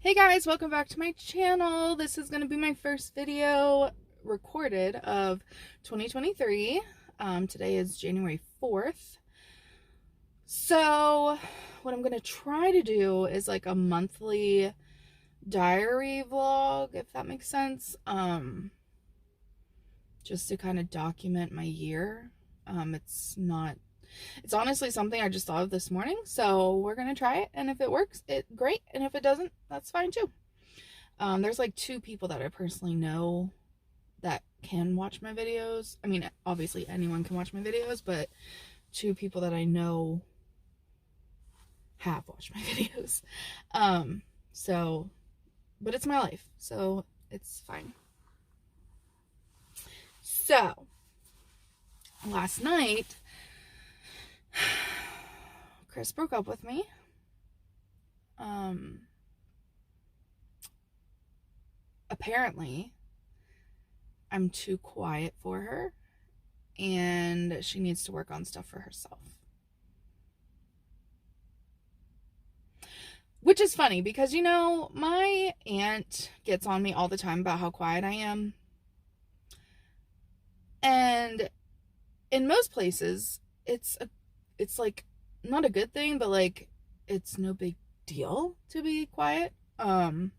Hey guys, welcome back to my channel. This is going to be my first video recorded of 2023. Today is January 4th. So what I'm going to try to do is like a monthly diary vlog, if that makes sense. Just to kind of document my year. It's honestly something I just thought of this morning, so we're gonna try it, and if it works, great, and if it doesn't, that's fine too. There's like two people that I personally know that can watch my videos. I mean, obviously anyone can watch my videos, but two people that I know have watched my videos. So, but it's my life, so it's fine. So, last night, Chris broke up with me. Apparently, I'm too quiet for her, and she needs to work on stuff for herself. Which is funny because, you know, my aunt gets on me all the time about how quiet I am. And in most places, it's like not a good thing, but like it's no big deal to be quiet. I'm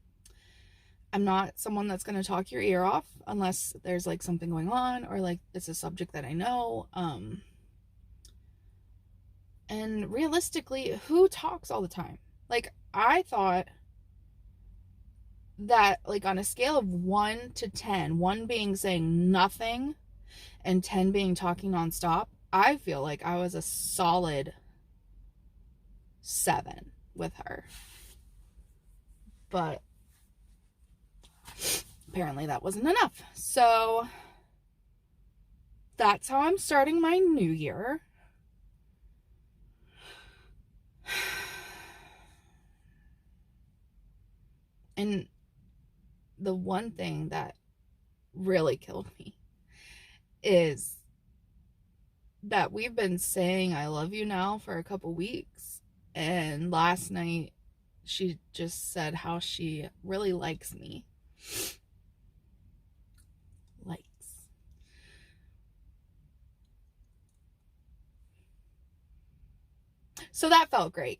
not someone that's going to talk your ear off unless there's like something going on or like it's a subject that I know. And realistically, who talks all the time? Like, I thought that like on a scale of 1 to 10, 1 being saying nothing and 10 being talking nonstop, I feel like I was a solid 7 with her. But apparently that wasn't enough. So that's how I'm starting my new year. And the one thing that really killed me is that we've been saying I love you now for a couple weeks. And last night she just said how she really likes me. Likes. So that felt great.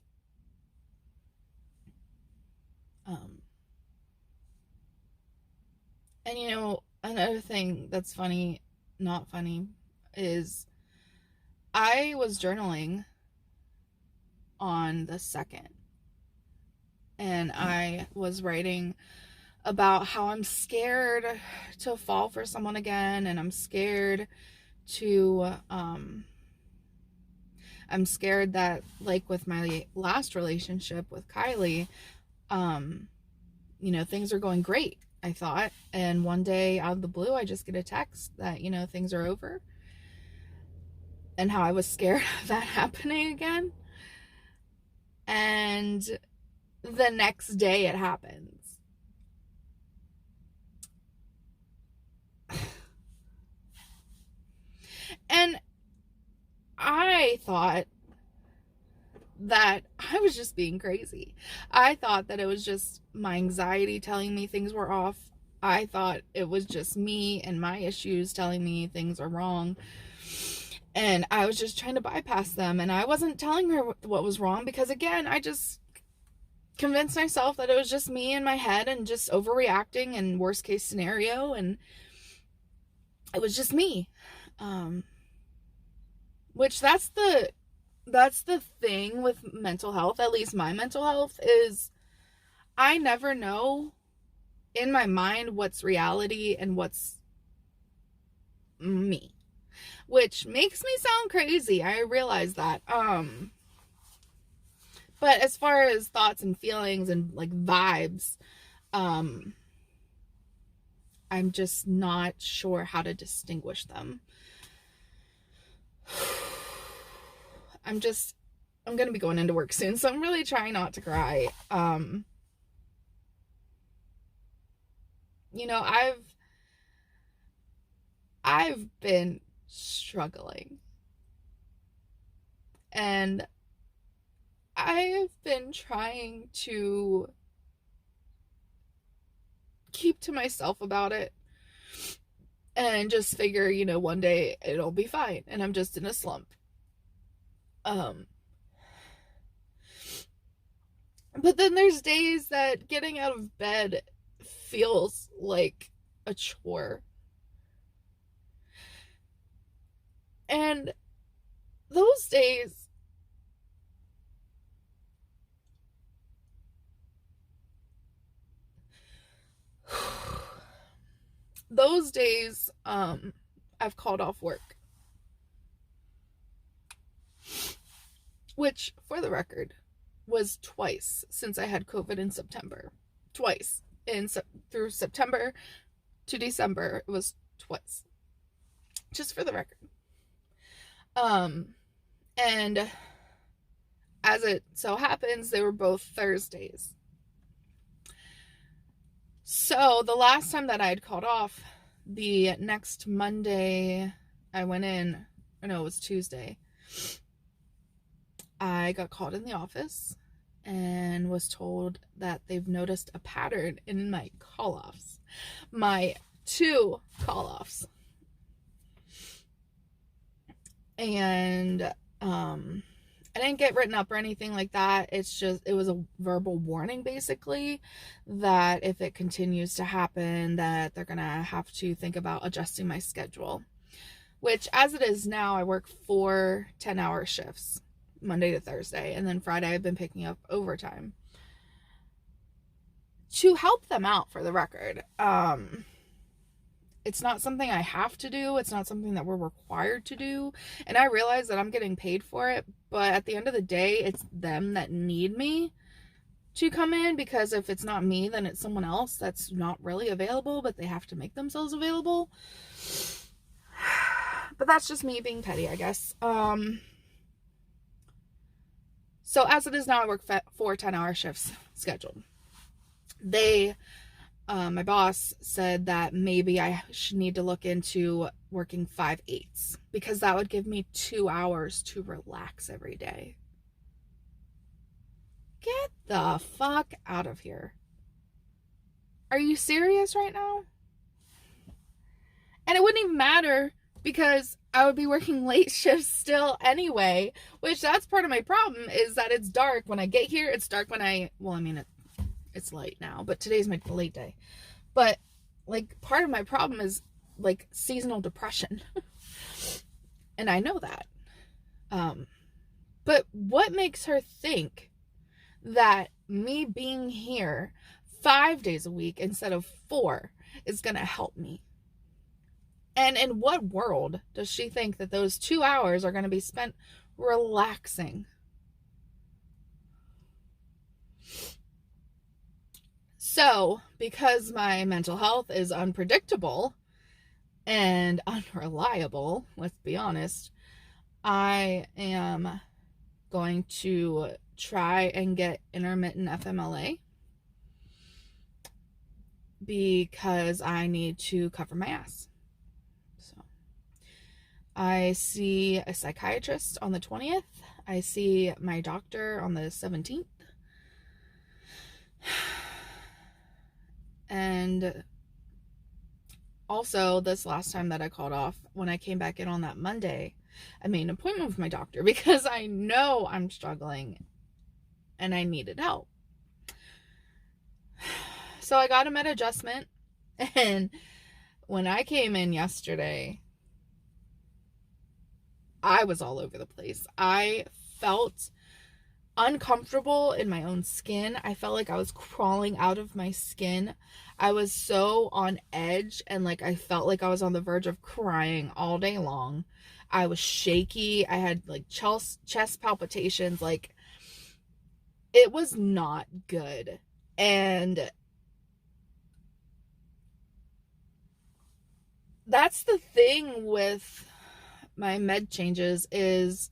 And you know, another thing that's funny, not funny, is I was journaling on the 2nd, and I was writing about how I'm scared to fall for someone again, and I'm scared that, like with my last relationship with Kylie, you know, things are going great, I thought, and one day out of the blue I just get a text that, you know, things are over, and how I was scared of that happening again. And the next day it happens. And I thought that I was just being crazy. I thought that it was just my anxiety telling me things were off. I thought it was just me and my issues telling me things are wrong. And I was just trying to bypass them. And I wasn't telling her what was wrong because, again, I just convinced myself that it was just me in my head and just overreacting and worst case scenario. And it was just me. Which that's the thing with mental health, at least my mental health, is I never know in my mind what's reality and what's me, which makes me sound crazy. I realize that. But as far as thoughts and feelings and like vibes, I'm just not sure how to distinguish them. I'm going to be going into work soon, so I'm really trying not to cry. You know, I've been struggling, and I've been trying to keep to myself about it and just figure, one day it'll be fine and I'm just in a slump. But then there's days that getting out of bed feels like a chore. And those days, I've called off work. Which, for the record, was twice since I had COVID in September. Twice. Through September to December, it was twice. Just for the record. And as it so happens, they were both Thursdays. So the last time that I had called off, the next Monday I went in, it was Tuesday, I got called in the office and was told that they've noticed a pattern in my call-offs. My 2 call-offs. And I didn't get written up or anything like that. It was a verbal warning, basically, that if it continues to happen, that they're gonna have to think about adjusting my schedule. Which, as it is now, I work 4 10-hour shifts, Monday to Thursday, and then Friday I've been picking up overtime. To help them out, for the record, it's not something I have to do. It's not something that we're required to do. And I realize that I'm getting paid for it. But at the end of the day, it's them that need me to come in. Because if it's not me, then it's someone else that's not really available. But they have to make themselves available. But that's just me being petty, I guess. So as it is now, I work 4 10-hour shifts scheduled. My boss said that maybe I should need to look into working 5 8s because that would give me 2 hours to relax every day. Get the fuck out of here. Are you serious right now? And it wouldn't even matter because I would be working late shifts still anyway, which that's part of my problem is that it's dark when I get here. It's dark when it's light now, but today's my late day. But part of my problem is seasonal depression. And I know that. But what makes her think that me being here 5 days a week instead of 4 is going to help me? And in what world does she think that those 2 hours are going to be spent relaxing? So, because my mental health is unpredictable and unreliable, let's be honest, I am going to try and get intermittent FMLA because I need to cover my ass. So, I see a psychiatrist on the 20th. I see my doctor on the 17th. And also, this last time that I called off, when I came back in on that Monday, I made an appointment with my doctor because I know I'm struggling and I needed help. So I got a med adjustment, and when I came in yesterday, I was all over the place. I felt uncomfortable in my own skin. I felt like I was crawling out of my skin. I was so on edge and I felt like I was on the verge of crying all day long. I was shaky. I had chest palpitations. It was not good. And that's the thing with my med changes is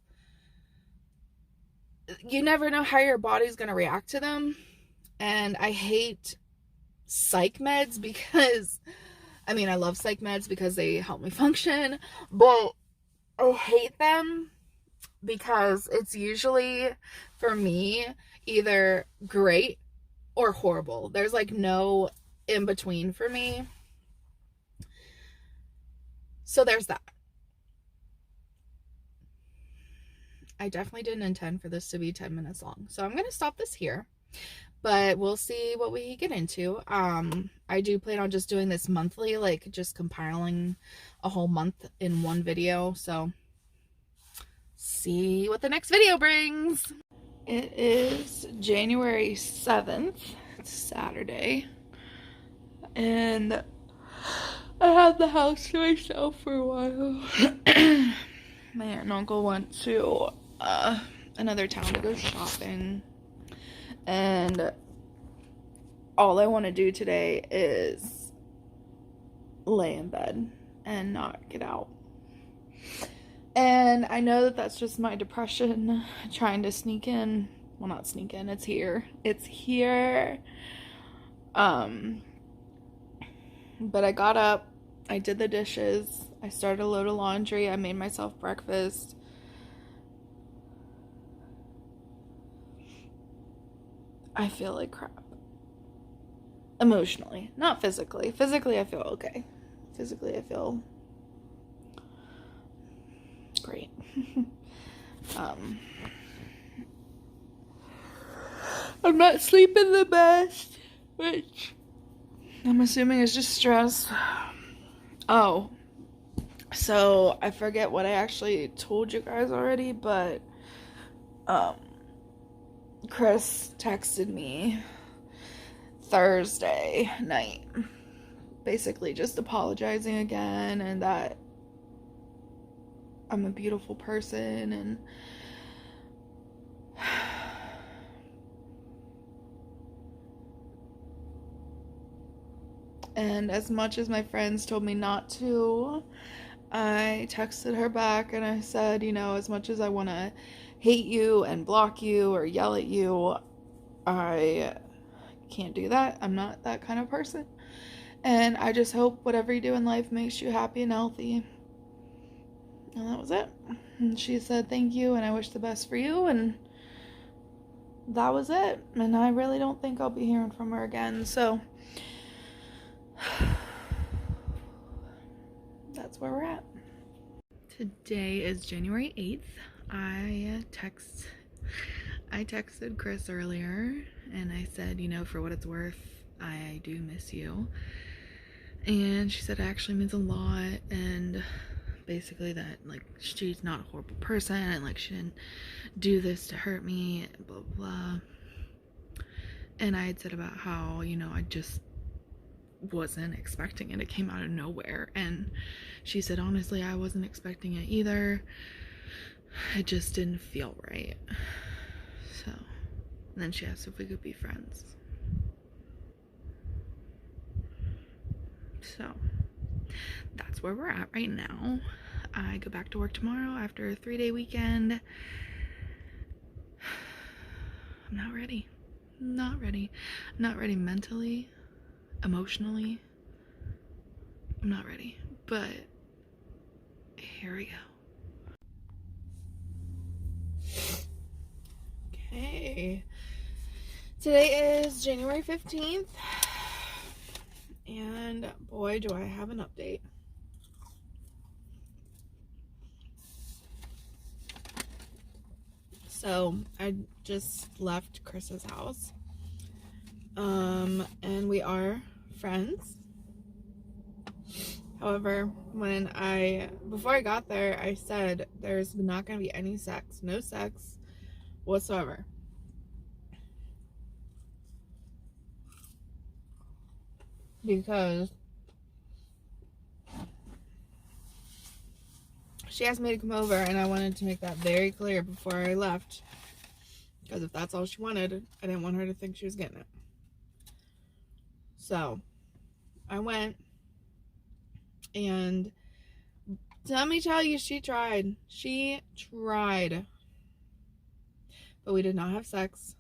you never know how your body's going to react to them. And I hate psych meds because, I love psych meds because they help me function, but I hate them because it's usually, for me, either great or horrible. There's no in between for me. So there's that. I definitely didn't intend for this to be 10 minutes long. So I'm going to stop this here, but we'll see what we get into. I do plan on just doing this monthly, like just compiling a whole month in one video. So see what the next video brings. It is January 7th. It's Saturday. And I had the house to myself for a while. My aunt and uncle went to another town to go shopping. And all I want to do today is lay in bed and not get out. And I know that that's just my depression trying to sneak in. Well, not sneak in, it's here. It's here. But I got up, I did the dishes, I started a load of laundry, I made myself breakfast. I feel like crap. Emotionally, not physically. Physically, I feel okay. Physically, I feel great. I'm not sleeping the best, which I'm assuming is just stress. Oh, so I forget what I actually told you guys already, but Chris texted me Thursday night, basically just apologizing again, and that I'm a beautiful person, and as much as my friends told me not to, I texted her back and I said, you know, as much as I want to hate you and block you or yell at you, I can't do that. I'm not that kind of person. And I just hope whatever you do in life makes you happy and healthy. And that was it. And she said thank you and I wish the best for you, and that was it. And I really don't think I'll be hearing from her again, so that's where we're at. Today is January 8th. I texted Chris earlier and I said, you know, for what it's worth, I do miss you. And she said it actually means a lot, and basically that, like, she's not a horrible person and, like, she didn't do this to hurt me, blah, blah. And I had said about how, you know, I just wasn't expecting it. It came out of nowhere. And she said, honestly, I wasn't expecting it either. It just didn't feel right. So, and then she asked if we could be friends. So, that's where we're at right now. I go back to work tomorrow after a 3-day weekend. I'm not ready. Not ready. I'm not ready mentally, emotionally. I'm not ready. But here we go. Okay. Today is January 15th. And boy, do I have an update. So I just left Chris's house. And we are friends. However, before I got there, I said there's not going to be any sex, no sex whatsoever. Because she asked me to come over and I wanted to make that very clear before I left. Because if that's all she wanted, I didn't want her to think she was getting it. So, I went, and let me tell you, she tried. She tried. But we did not have sex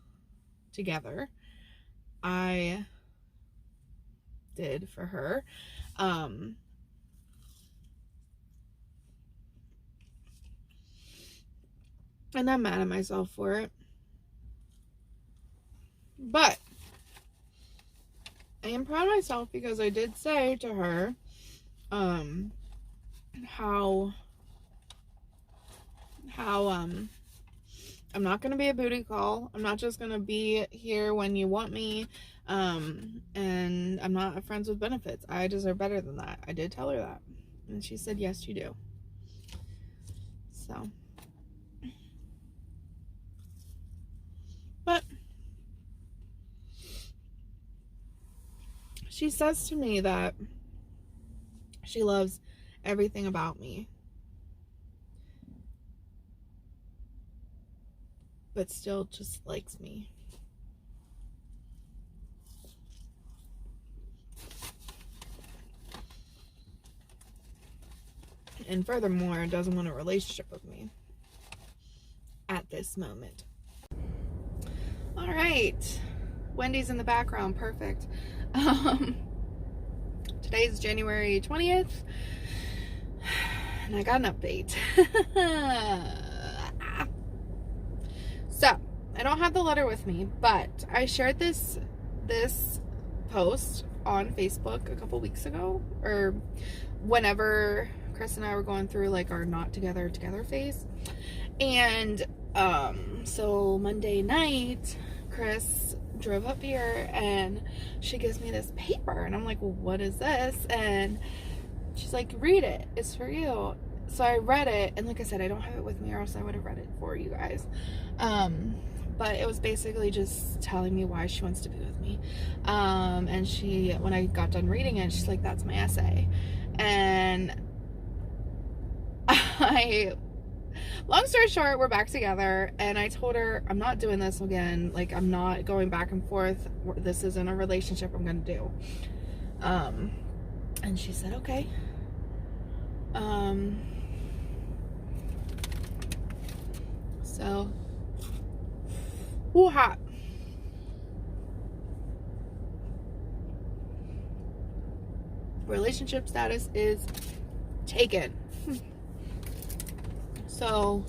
together. I did for her. And I'm mad at myself for it. But I am proud of myself because I did say to her, how I'm not going to be a booty call. I'm not just going to be here when you want me. And I'm not friends with benefits. I deserve better than that. I did tell her that. And she said, yes, you do. So. But she says to me that she loves everything about me, but still just likes me. And furthermore, doesn't want a relationship with me at this moment. All right. Wendy's in the background. Perfect. Today's January 20th. And I got an update. So, I don't have the letter with me, but I shared this post on Facebook a couple weeks ago, or whenever Chris and I were going through like our not together phase. And so Monday night, Chris drove up here and she gives me this paper and I'm like, well, what is this? And she's like, read it, it's for you. So I read it, and like I said, I don't have it with me or else I would have read it for you guys. But it was basically just telling me why she wants to be with me. And she, when I got done reading it, she's like, that's my essay. And long story short, we're back together, and I told her, I'm not doing this again. Like, I'm not going back and forth. This isn't a relationship I'm gonna do. And she said, okay. So, hot. Relationship status is taken. So,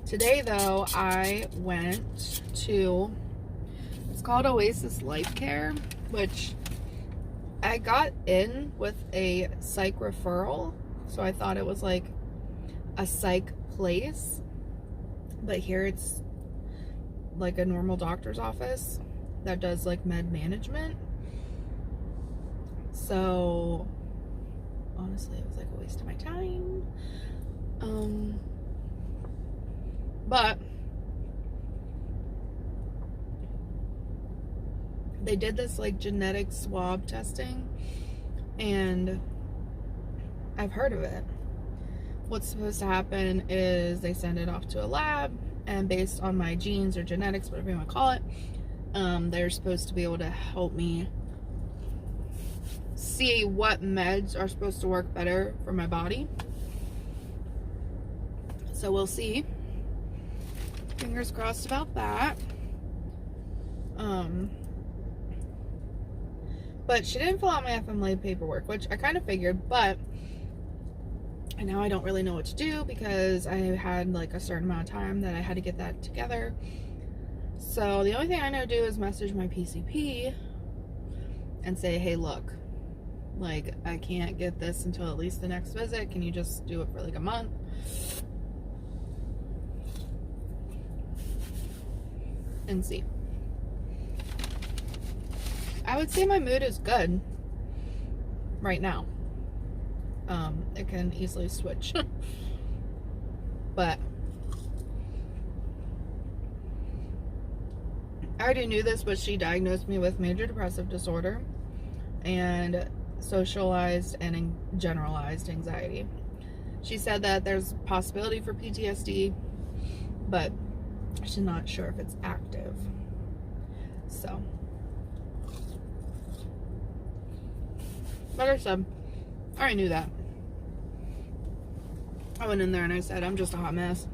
today though, I went to, it's called Oasis Life Care, which I got in with a psych referral. So I thought it was like a psych place, but here it's like a normal doctor's office that does like med management. So honestly, it was like a waste of my time. But they did this like genetic swab testing, and I've heard of it. What's supposed to happen is they send it off to a lab, and based on my genes or genetics, whatever you want to call it, they're supposed to be able to help me see what meds are supposed to work better for my body. So we'll see. Fingers crossed about that. But she didn't fill out my FMLA paperwork, which I kind of figured, but now I don't really know what to do because I had like a certain amount of time that I had to get that together. So the only thing I know to do is message my PCP and say, hey, look, like, I can't get this until at least the next visit. Can you just do it for like a month? And see. I would say my mood is good right now. It can easily switch. But I already knew this, but she diagnosed me with major depressive disorder and socialized and generalized anxiety. She said that there's possibility for PTSD, but she's not sure if it's active. So, but I said, I already knew that. I went in there and I said, I'm just a hot mess.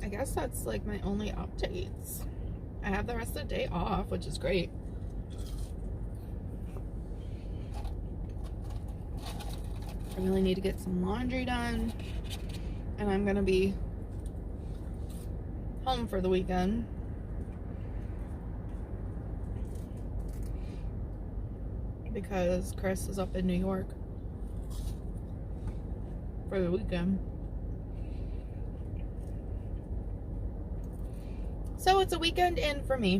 I guess that's like my only updates. I have the rest of the day off, which is great. I really need to get some laundry done, and I'm gonna be home for the weekend. Because Chris is up in New York for the weekend. So it's a weekend in for me.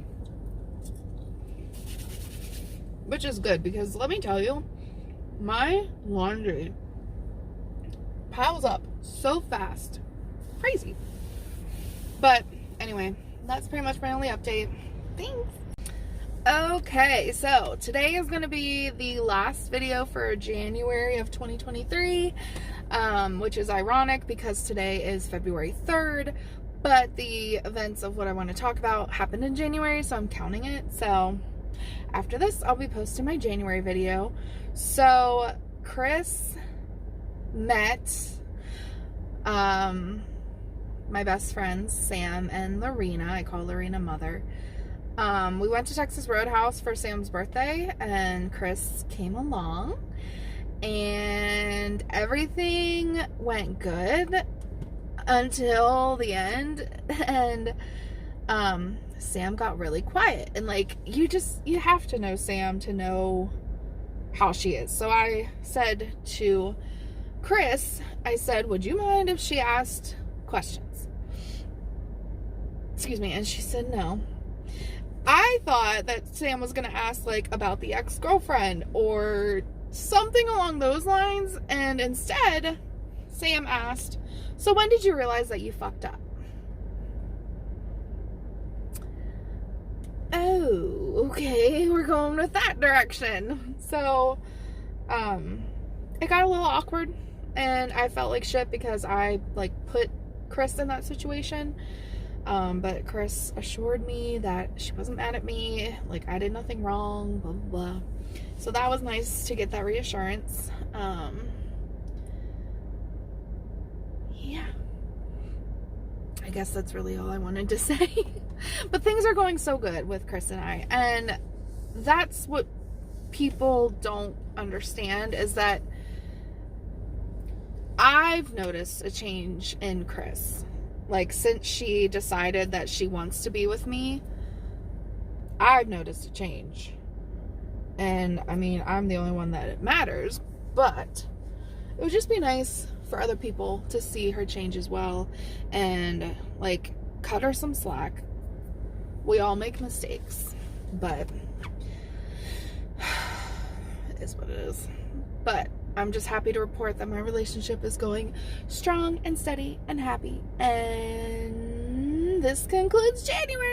Which is good, because let me tell you, my laundry piles up so fast. Crazy. But anyway, that's pretty much my only update. Thanks. Okay, so today is going to be the last video for January of 2023, which is ironic because today is February 3rd, but the events of what I want to talk about happened in January, so I'm counting it. So after this, I'll be posting my January video. So Chris met my best friends, Sam and Lorena. I call Lorena Mother. We went to Texas Roadhouse for Sam's birthday, and Chris came along, and everything went good until the end, and Sam got really quiet, and like, you have to know Sam to know how she is. So I said to Chris, I said, would you mind if she asked questions? Excuse me. And she said no. I thought that Sam was going to ask, like, about the ex-girlfriend or something along those lines. And instead, Sam asked, so when did you realize that you fucked up? Oh, okay. We're going with that direction. So, it got a little awkward. And I felt like shit because I, like, put Chris in that situation. But Chris assured me that she wasn't mad at me, like I did nothing wrong, blah, blah, blah. So that was nice to get that reassurance. Yeah. I guess that's really all I wanted to say. But things are going so good with Chris and I. And that's what people don't understand, is that I've noticed a change in Chris. Like, since she decided that she wants to be with me, I've noticed a change. And, I mean, I'm the only one that it matters, but it would just be nice for other people to see her change as well and, like, cut her some slack. We all make mistakes, but it is what it is. But I'm just happy to report that my relationship is going strong and steady and happy. And this concludes January.